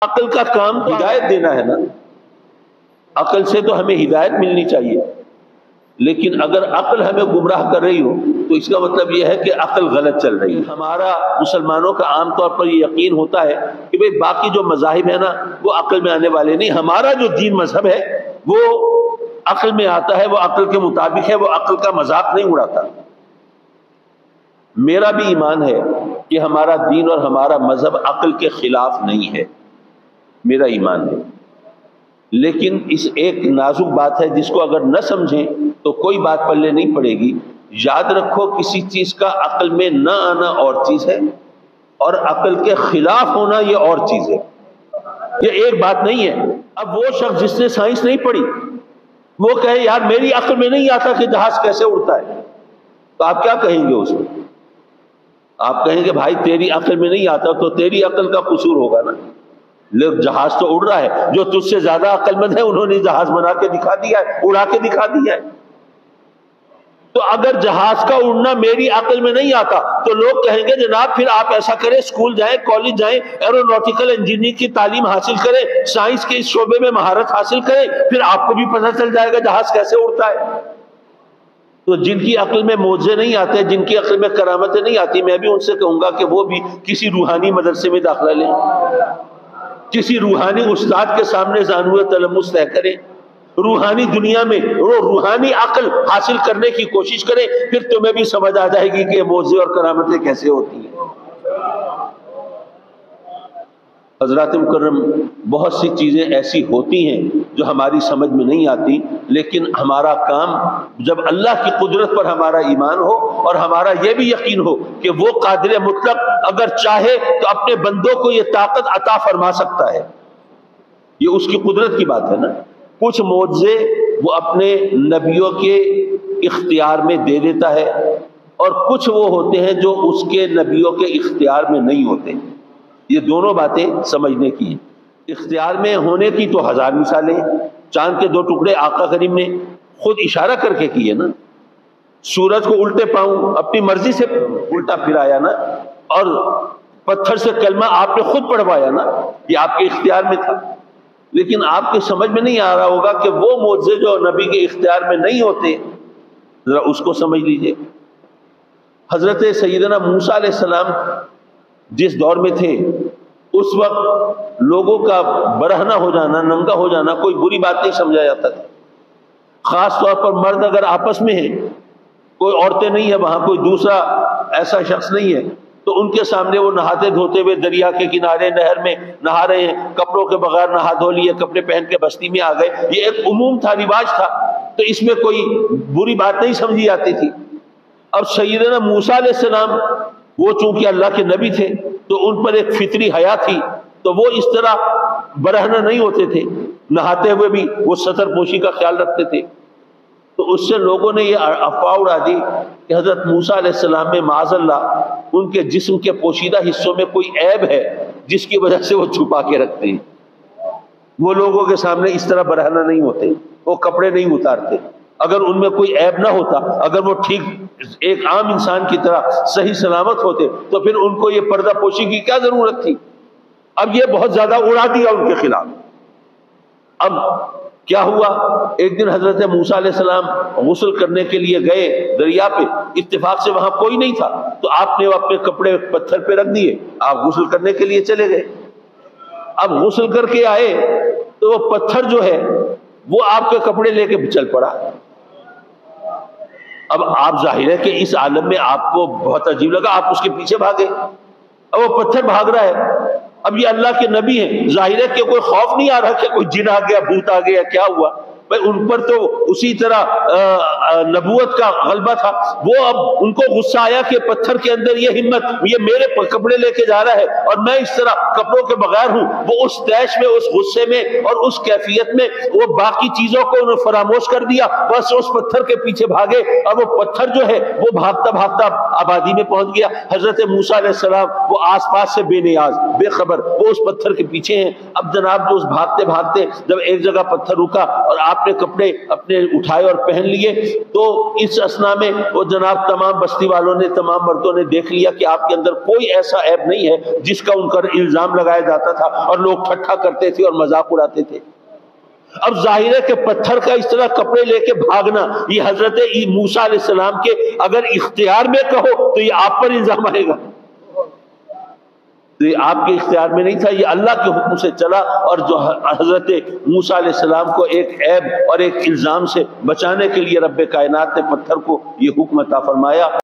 عقل کا کام تو ہدایت دینا ہے نا، عقل سے تو ہمیں ہدایت ملنی چاہیے، لیکن اگر عقل ہمیں گمراہ کر رہی ہو تو اس کا مطلب یہ ہے کہ عقل غلط چل رہی ہے۔ ہمارا مسلمانوں کا عام طور پر یہ یقین ہوتا ہے کہ بھئی باقی جو مذاہب ہیں نا وہ عقل میں آنے والے نہیں، ہمارا جو دین مذہب ہے وہ عقل میں آتا ہے، وہ عقل کے مطابق ہے، وہ عقل کا مذاق نہیں اڑاتا۔ میرا بھی ایمان ہے کہ ہمارا دین اور ہمارا مذہب عقل کے خلاف نہیں ہے، میرا ایمان ہے، لیکن اس ایک نازک بات ہے جس کو اگر نہ سمجھیں تو کوئی بات پلے نہیں پڑے گی۔ یاد رکھو کسی چیز کا عقل میں نہ آنا اور چیز ہے اور عقل کے خلاف ہونا یہ اور چیز ہے، یہ ایک بات نہیں ہے۔ اب وہ شخص جس نے سائنس نہیں پڑھی وہ کہے یار میری عقل میں نہیں آتا کہ جہاز کیسے اڑتا ہے، تو آپ کیا کہیں گے اس میں؟ آپ کہیں گے بھائی تیری عقل میں نہیں آتا تو تیری عقل کا قصور ہوگا نا، لیکن جہاز تو اڑ رہا ہے، جو تجھ سے زیادہ عقل مند ہے انہوں نے جہاز بنا کے دکھا دیا ہے، اڑا کے دکھا دیا ہے۔ تو اگر جہاز کا اڑنا میری عقل میں نہیں آتا تو لوگ کہیں گے جناب پھر آپ ایسا کریں، اسکول جائیں، کالج جائیں، ایروناٹیکل انجینئرنگ کی تعلیم حاصل کریں، سائنس کے اس شعبے میں مہارت حاصل کریں، پھر آپ کو بھی پتہ چل جائے گا جہاز کیسے اڑتا ہے۔ تو جن کی عقل میں معجزے نہیں آتے، جن کی عقل میں کرامتیں نہیں آتی، میں بھی ان سے کہوں گا کہ وہ بھی کسی روحانی مدرسے میں داخلہ لیں، کسی روحانی استاد کے سامنے زانوئے تلمس طے کریں، روحانی دنیا میں وہ روحانی عقل حاصل کرنے کی کوشش کریں، پھر تمہیں بھی سمجھ آ جائے گی کہ معجزے اور کرامتیں کیسے ہوتی ہیں۔ حضرات مکرم، بہت سی چیزیں ایسی ہوتی ہیں جو ہماری سمجھ میں نہیں آتی، لیکن ہمارا کام جب اللہ کی قدرت پر ہمارا ایمان ہو اور ہمارا یہ بھی یقین ہو کہ وہ قادر مطلق اگر چاہے تو اپنے بندوں کو یہ طاقت عطا فرما سکتا ہے، یہ اس کی قدرت کی بات ہے نا۔ کچھ معجزے وہ اپنے نبیوں کے اختیار میں دے دیتا ہے اور کچھ وہ ہوتے ہیں جو اس کے نبیوں کے اختیار میں نہیں ہوتے، یہ دونوں باتیں سمجھنے کی ہیں۔ اختیار میں ہونے کی تو ہزار مثالیں، چاند کے 2 ٹکڑے آقا کریم نے خود اشارہ کر کے کیے نا، سورج کو الٹے پاؤں اپنی مرضی سے الٹا پھرایا نا، اور پتھر سے کلمہ آپ نے خود پڑھوایا نا، یہ آپ کے اختیار میں تھا۔ لیکن آپ کے سمجھ میں نہیں آ رہا ہوگا کہ وہ معجزے جو نبی کے اختیار میں نہیں ہوتے، ذرا اس کو سمجھ لیجئے۔ حضرت سیدنا موسیٰ علیہ السلام جس دور میں تھے اس وقت لوگوں کا برہنہ ہو جانا، ننگا ہو جانا کوئی بری بات نہیں سمجھا جاتا تھا، خاص طور پر مرد اگر آپس میں ہیں، کوئی عورتیں نہیں ہیں وہاں، کوئی دوسرا ایسا شخص نہیں ہے، تو ان کے سامنے وہ نہاتے دھوتے ہوئے دریا کے کنارے نہر میں نہا رہے ہیں، کپڑوں کے بغیر نہا دھو لیے، کپڑے پہن کے بستی میں آ گئے، یہ ایک عموم تھا، رواج تھا، تو اس میں کوئی بری بات نہیں سمجھی جاتی تھی۔ اور سیدنا موسیٰ علیہ السلام وہ چونکہ اللہ کے نبی تھے تو ان پر ایک فطری حیا تھی، تو وہ اس طرح برہنہ نہیں ہوتے تھے، نہاتے ہوئے بھی وہ ستر پوشی کا خیال رکھتے تھے۔ تو اس سے لوگوں نے یہ افواہ اڑا دی کہ حضرت موسیٰ علیہ السلام میں معاذ اللہ ان کے جسم کے پوشیدہ حصوں میں کوئی عیب ہے جس کی وجہ سے وہ چھپا کے رکھتے ہیں، وہ لوگوں کے سامنے اس طرح برہنہ نہیں ہوتے، وہ کپڑے نہیں اتارتے۔ اگر ان میں کوئی عیب نہ ہوتا، اگر وہ ٹھیک ایک عام انسان کی طرح صحیح سلامت ہوتے تو پھر ان کو یہ پردہ پوشی کی کیا ضرورت تھی؟ اب یہ بہت زیادہ اڑا دیا ان کے خلاف۔ اب کیا ہوا، ایک دن حضرت موسیٰ علیہ السلام غسل کرنے کے لیے گئے دریا پہ، اتفاق سے وہاں کوئی نہیں تھا، تو آپ نے اپنے کپڑے پتھر پہ رکھ دیے، آپ غسل کرنے کے لیے چلے گئے۔ اب غسل کر کے آئے تو وہ پتھر جو ہے وہ آپ کے کپڑے لے کے چل پڑا۔ اب آپ ظاہر ہے کہ اس عالم میں آپ کو بہت عجیب لگا، آپ اس کے پیچھے بھاگے، اب وہ پتھر بھاگ رہا ہے۔ اب یہ اللہ کے نبی ہیں، ظاہر ہے کہ کوئی خوف نہیں آ رہا کہ کوئی جن آ گیا، بھوت آ گیا، کیا ہوا بھائی، ان پر تو اسی طرح نبوت کا غلبہ تھا۔ وہ اب ان کو غصہ آیا کہ پتھر کے اندر یہ ہمت، یہ میرے کپڑے لے کے جا رہا ہے اور میں اس طرح کپڑوں کے بغیر ہوں۔ وہ اس طیش میں، اس غصے میں اور اس کیفیت میں وہ باقی چیزوں کو انہوں فراموش کر دیا، بس اس پتھر کے پیچھے بھاگے، اور وہ پتھر جو ہے وہ بھاگتا بھاگتا آبادی میں پہنچ گیا۔ حضرت موسیٰ علیہ السلام وہ آس پاس سے بے نیاز، بے خبر، وہ اس پتھر کے پیچھے ہیں۔ اب جناب جو اس بھاگتے بھاگتے جب ایک جگہ پتھر رکا اور آپ آپ نے کپڑے اپنے اٹھائے اور پہن لیے، تو اس اسنا میں وہ جناب تمام بستی والوں نے، تمام مردوں نے دیکھ لیا کہ آپ کے اندر کوئی ایسا عیب نہیں ہے جس کا ان پر الزام لگایا جاتا تھا اور لوگ ٹھٹھا کرتے تھے اور مذاق اڑاتے تھے۔ اب ظاہر ہے کہ پتھر کا اس طرح کپڑے لے کے بھاگنا، یہ حضرت موسیٰ علیہ السلام کے اگر اختیار میں کہو تو یہ آپ پر الزام آئے گا، تو یہ آپ کے اختیار میں نہیں تھا، یہ اللہ کے حکم سے چلا، اور جو حضرت موسیٰ علیہ السلام کو ایک عیب اور ایک الزام سے بچانے کے لیے رب کائنات نے پتھر کو یہ حکم عطا فرمایا۔